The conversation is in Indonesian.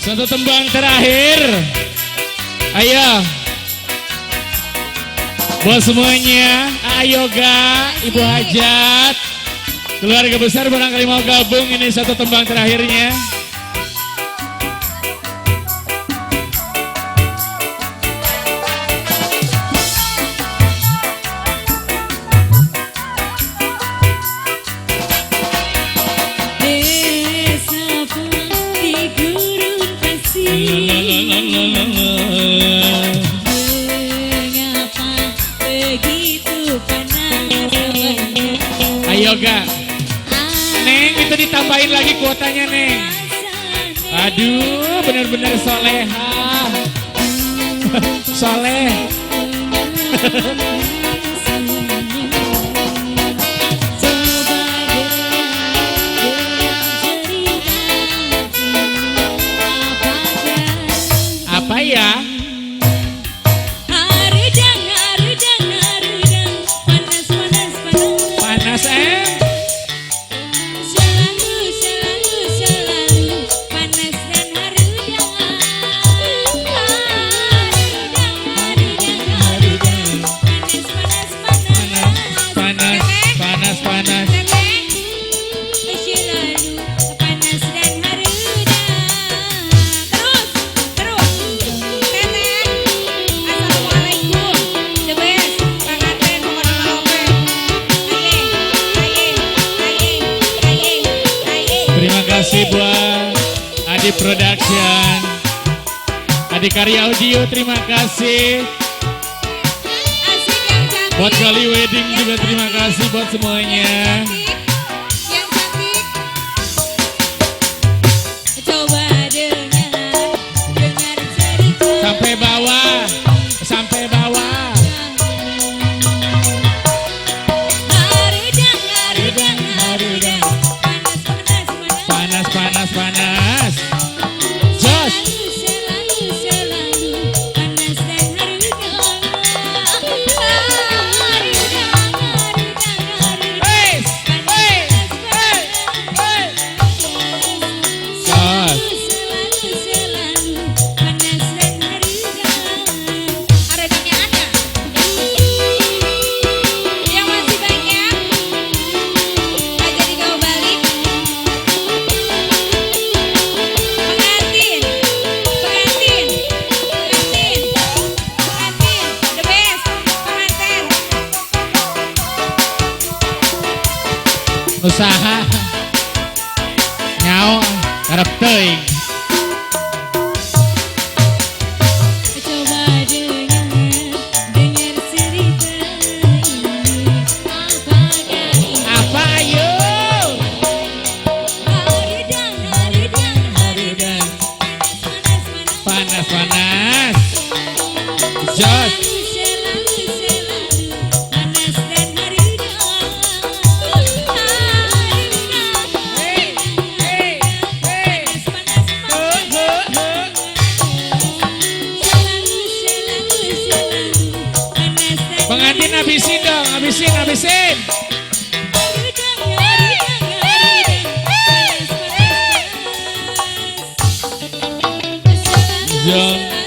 Satu tembang terakhir. Ayo. Buat semuanya, ayo ga, Ibu Hajat, keluarga besar barangkali mau gabung, ini satu tembang terakhirnya. Ayo ga, Neng itu ditambahin lagi kuotanya Neng. Aduh bener-bener soleha. Soleh. Apa ya? Terima kasih buat Adi Production, Adi Karya Audio, terima kasih. Buat Kali Wedding juga terima kasih buat semuanya. Sampai bawah, sampai bawah. Panas. Jos. Usaha nyao karep teuing. Coba dengar cerita ini. Apa ayo? Haridang. Panas. Jos. Pengantin habisin dong, habisin. Jom.